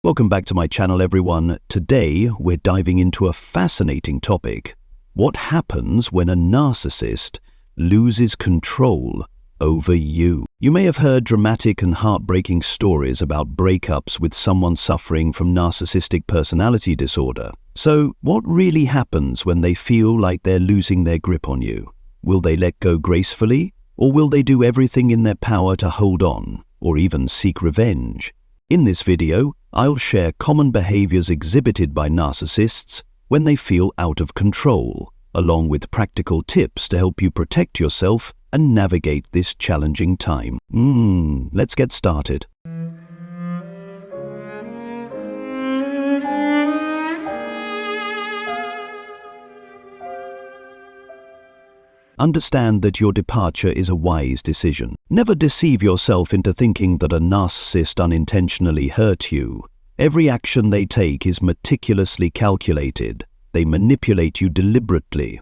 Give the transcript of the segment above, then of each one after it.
Welcome back to my channel, everyone. Today, we're diving into a fascinating topic. What happens when a narcissist loses control over you? You may have heard dramatic and heartbreaking stories about breakups with someone suffering from narcissistic personality disorder. So, what really happens when they feel like they're losing their grip on you? Will they let go gracefully? Or will they do everything in their power to hold on, or even seek revenge? In this video, I'll share common behaviors exhibited by narcissists when they feel out of control, along with practical tips to help you protect yourself and navigate this challenging time. Let's get started. Understand that your departure is a wise decision. Never deceive yourself into thinking that a narcissist unintentionally hurt you. Every action they take is meticulously calculated. They manipulate you deliberately.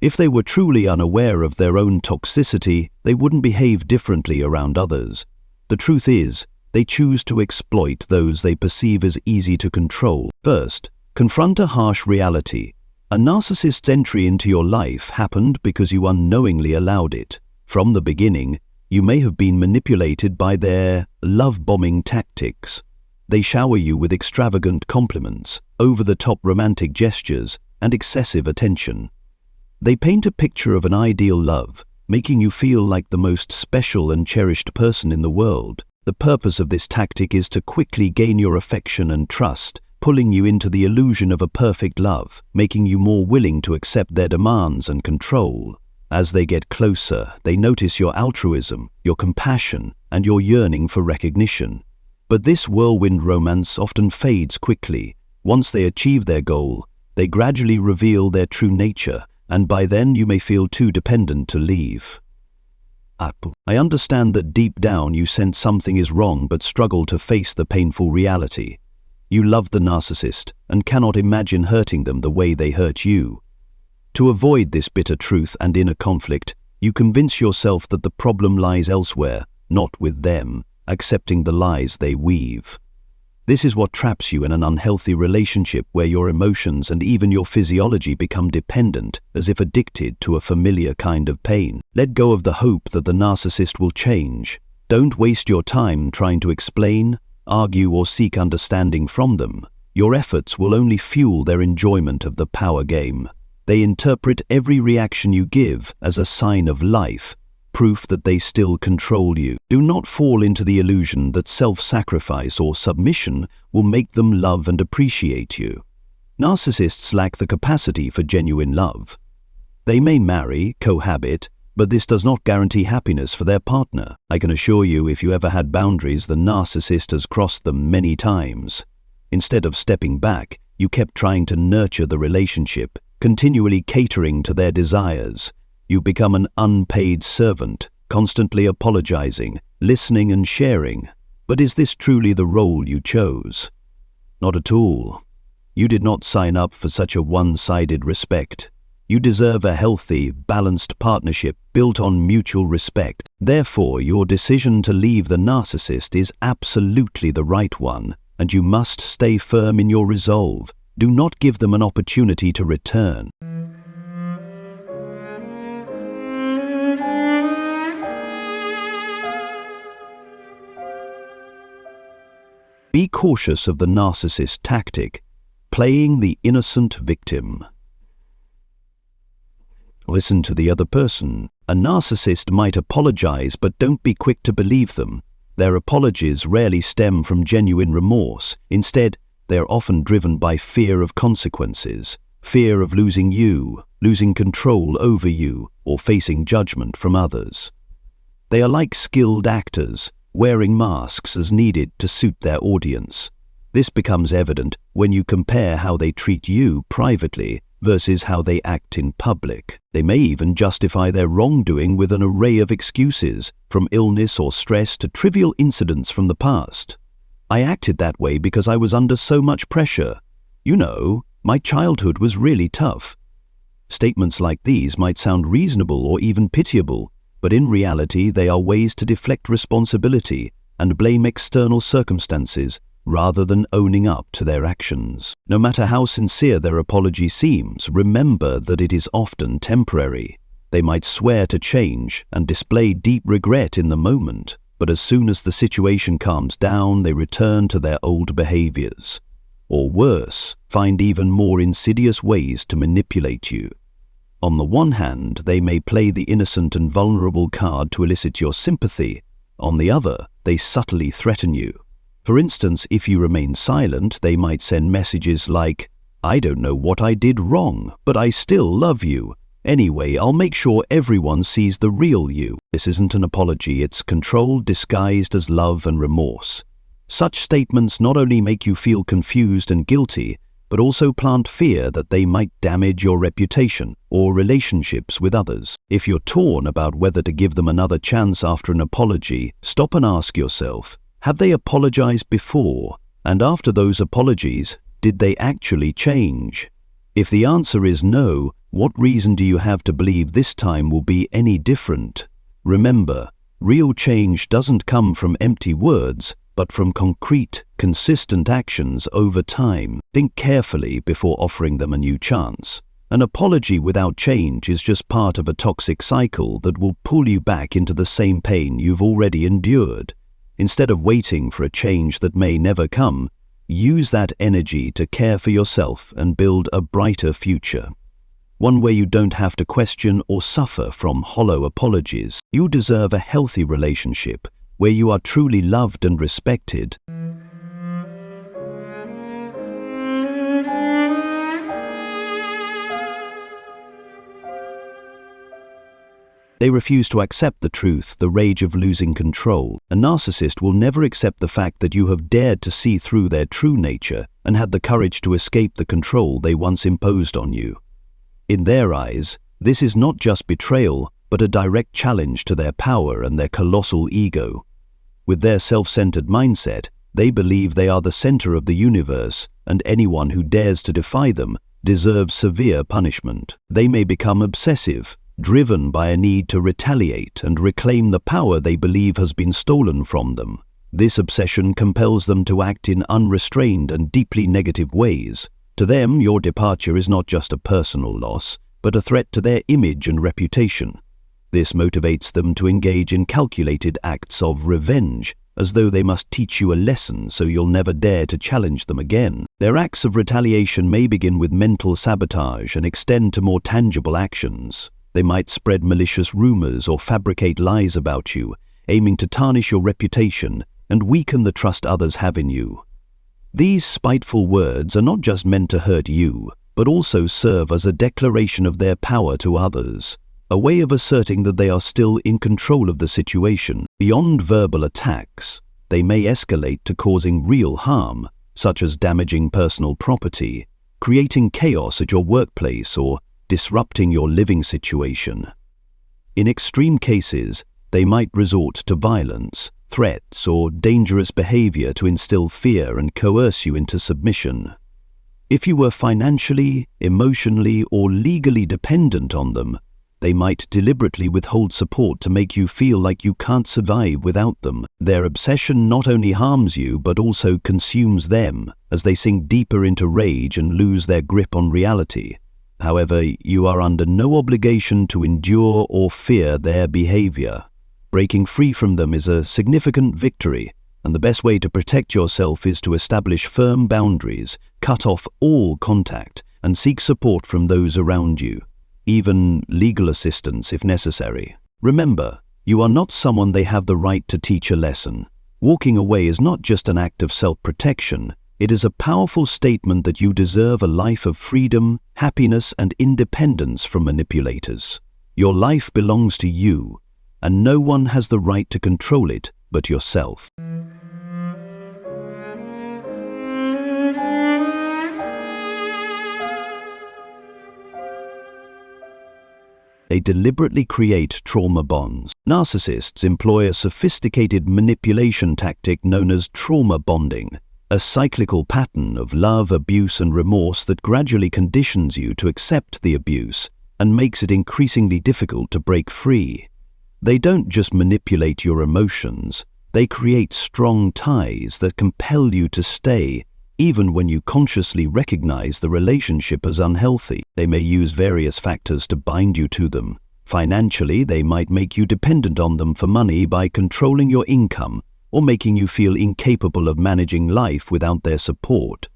If they were truly unaware of their own toxicity, they wouldn't behave differently around others. The truth is, they choose to exploit those they perceive as easy to control. First, confront a harsh reality. A narcissist's entry into your life happened because you unknowingly allowed it. From the beginning, you may have been manipulated by their love-bombing tactics. They shower you with extravagant compliments, over-the-top romantic gestures, and excessive attention. They paint a picture of an ideal love, making you feel like the most special and cherished person in the world. The purpose of this tactic is to quickly gain your affection and trust, pulling you into the illusion of a perfect love, making you more willing to accept their demands and control. As they get closer, they notice your altruism, your compassion, and your yearning for recognition. But this whirlwind romance often fades quickly. Once they achieve their goal, they gradually reveal their true nature, and by then you may feel too dependent to leave. I understand that deep down you sense something is wrong but struggle to face the painful reality. You love the narcissist and cannot imagine hurting them the way they hurt you. To avoid this bitter truth and inner conflict, you convince yourself that the problem lies elsewhere, not with them, accepting the lies they weave. This is what traps you in an unhealthy relationship where your emotions and even your physiology become dependent, as if addicted to a familiar kind of pain. Let go of the hope that the narcissist will change. Don't waste your time trying to explain, argue, or seek understanding from them. Your efforts will only fuel their enjoyment of the power game. They interpret every reaction you give as a sign of life, proof that they still control you. Do not fall into the illusion that self-sacrifice or submission will make them love and appreciate you. Narcissists lack the capacity for genuine love. They may marry, cohabit, but this does not guarantee happiness for their partner. I can assure you, if you ever had boundaries, the narcissist has crossed them many times. Instead of stepping back, you kept trying to nurture the relationship, continually catering to their desires. You become an unpaid servant, constantly apologizing, listening and sharing. But is this truly the role you chose? Not at all. You did not sign up for such a one-sided respect. You deserve a healthy, balanced partnership built on mutual respect. Therefore, your decision to leave the narcissist is absolutely the right one, and you must stay firm in your resolve. Do not give them an opportunity to return. Be cautious of the narcissist tactic, playing the innocent victim. Listen to the other person. A narcissist might apologize, but don't be quick to believe them. Their apologies rarely stem from genuine remorse. Instead, they are often driven by fear of consequences, fear of losing you, losing control over you, or facing judgment from others. They are like skilled actors, wearing masks as needed to suit their audience. This becomes evident when you compare how they treat you privately versus how they act in public. They may even justify their wrongdoing with an array of excuses, from illness or stress to trivial incidents from the past. I acted that way because I was under so much pressure. You know, my childhood was really tough. Statements like these might sound reasonable or even pitiable, but in reality they are ways to deflect responsibility and blame external circumstances rather than owning up to their actions. No matter how sincere their apology seems, remember that it is often temporary. They might swear to change and display deep regret in the moment, but as soon as the situation calms down, they return to their old behaviors. Or worse, find even more insidious ways to manipulate you. On the one hand, they may play the innocent and vulnerable card to elicit your sympathy. On the other, they subtly threaten you. For instance, if you remain silent, they might send messages like, "I don't know what I did wrong, but I still love you. Anyway, I'll make sure everyone sees the real you." This isn't an apology, it's control disguised as love and remorse. Such statements not only make you feel confused and guilty, but also plant fear that they might damage your reputation or relationships with others. If you're torn about whether to give them another chance after an apology, stop and ask yourself, have they apologized before? And after those apologies, did they actually change? If the answer is no, what reason do you have to believe this time will be any different? Remember, real change doesn't come from empty words, but from concrete, consistent actions over time. Think carefully before offering them a new chance. An apology without change is just part of a toxic cycle that will pull you back into the same pain you've already endured. Instead of waiting for a change that may never come, use that energy to care for yourself and build a brighter future. One where you don't have to question or suffer from hollow apologies. You deserve a healthy relationship where you are truly loved and respected. They refuse to accept the truth, the rage of losing control. A narcissist will never accept the fact that you have dared to see through their true nature and had the courage to escape the control they once imposed on you. In their eyes, this is not just betrayal, but a direct challenge to their power and their colossal ego. With their self-centered mindset, they believe they are the center of the universe, and anyone who dares to defy them deserves severe punishment. They may become obsessive, driven by a need to retaliate and reclaim the power they believe has been stolen from them. This obsession compels them to act in unrestrained and deeply negative ways. To them, your departure is not just a personal loss, but a threat to their image and reputation. This motivates them to engage in calculated acts of revenge, as though they must teach you a lesson so you'll never dare to challenge them again. Their acts of retaliation may begin with mental sabotage and extend to more tangible actions. They might spread malicious rumors or fabricate lies about you, aiming to tarnish your reputation and weaken the trust others have in you. These spiteful words are not just meant to hurt you, but also serve as a declaration of their power to others, a way of asserting that they are still in control of the situation. Beyond verbal attacks, they may escalate to causing real harm, such as damaging personal property, creating chaos at your workplace, or disrupting your living situation. In extreme cases, they might resort to violence, threats, or dangerous behavior to instill fear and coerce you into submission. If you were financially, emotionally, or legally dependent on them, they might deliberately withhold support to make you feel like you can't survive without them. Their obsession not only harms you, but also consumes them, as they sink deeper into rage and lose their grip on reality. However, you are under no obligation to endure or fear their behavior. Breaking free from them is a significant victory, and the best way to protect yourself is to establish firm boundaries, cut off all contact, and seek support from those around you, even legal assistance if necessary. Remember, you are not someone they have the right to teach a lesson. Walking away is not just an act of self-protection. It is a powerful statement that you deserve a life of freedom, happiness, and independence from manipulators. Your life belongs to you, and no one has the right to control it but yourself. They deliberately create trauma bonds. Narcissists employ a sophisticated manipulation tactic known as trauma bonding, a cyclical pattern of love, abuse, and remorse that gradually conditions you to accept the abuse and makes it increasingly difficult to break free. They don't just manipulate your emotions, They create strong ties that compel you to stay, even when you consciously recognize the relationship as unhealthy. They may use various factors to bind you to them. Financially, they might make you dependent on them for money by controlling your income or making you feel incapable of managing life without their support.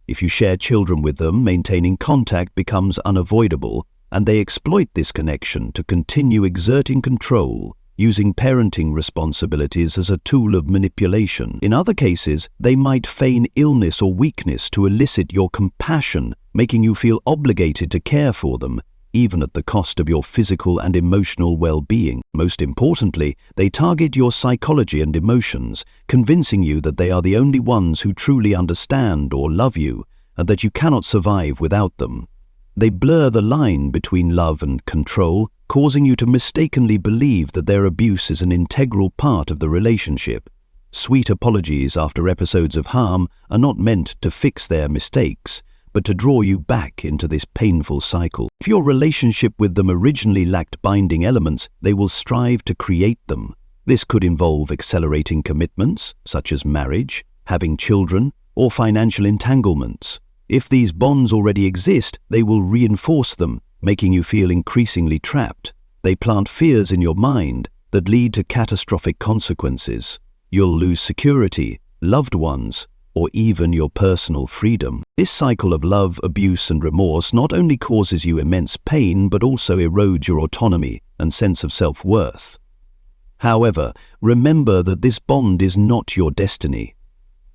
If you share children with them, maintaining contact becomes unavoidable, and they exploit this connection to continue exerting control, using parenting responsibilities as a tool of manipulation. In other cases, they might feign illness or weakness to elicit your compassion, making you feel obligated to care for them, even at the cost of your physical and emotional well-being. Most importantly, they target your psychology and emotions, convincing you that they are the only ones who truly understand or love you, and that you cannot survive without them. They blur the line between love and control, causing you to mistakenly believe that their abuse is an integral part of the relationship. Sweet apologies after episodes of harm are not meant to fix their mistakes, but to draw you back into this painful cycle. If your relationship with them originally lacked binding elements, they will strive to create them. This could involve accelerating commitments, such as marriage, having children, or financial entanglements. If these bonds already exist, they will reinforce them, making you feel increasingly trapped. They plant fears in your mind that lead to catastrophic consequences. You'll lose security, loved ones, or even your personal freedom. This cycle of love, abuse, and remorse not only causes you immense pain, but also erodes your autonomy and sense of self-worth. However, remember that this bond is not your destiny.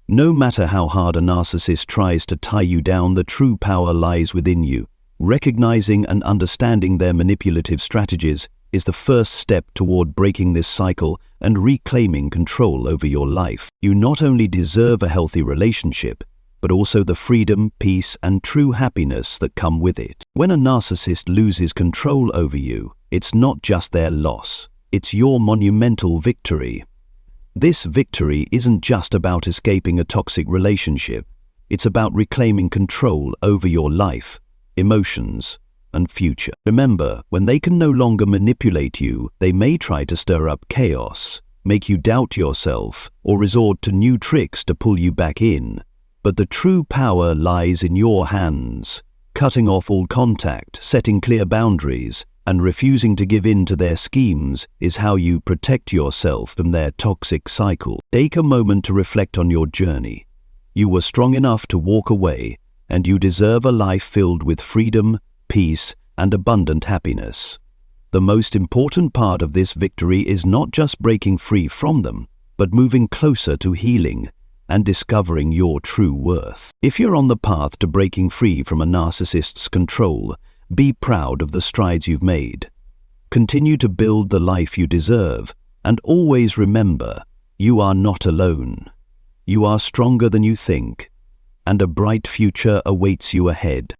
No matter how hard a narcissist tries to tie you down, the true power lies within you. Recognizing and understanding their manipulative strategies is the first step toward breaking this cycle and reclaiming control over your life. You not only deserve a healthy relationship, but also the freedom, peace, and true happiness that come with it. When a narcissist loses control over you, it's not just their loss, it's your monumental victory. This victory isn't just about escaping a toxic relationship, it's about reclaiming control over your life, emotions, and future. Remember, when they can no longer manipulate you, they may try to stir up chaos, make you doubt yourself, or resort to new tricks to pull you back in. But the true power lies in your hands. Cutting off all contact, setting clear boundaries, and refusing to give in to their schemes is how you protect yourself from their toxic cycle. Take a moment to reflect on your journey. You were strong enough to walk away, and you deserve a life filled with freedom, peace, and abundant happiness. The most important part of this victory is not just breaking free from them, but moving closer to healing and discovering your true worth. If you're on the path to breaking free from a narcissist's control, be proud of the strides you've made. Continue to build the life you deserve, and always remember, you are not alone. You are stronger than you think, and a bright future awaits you ahead.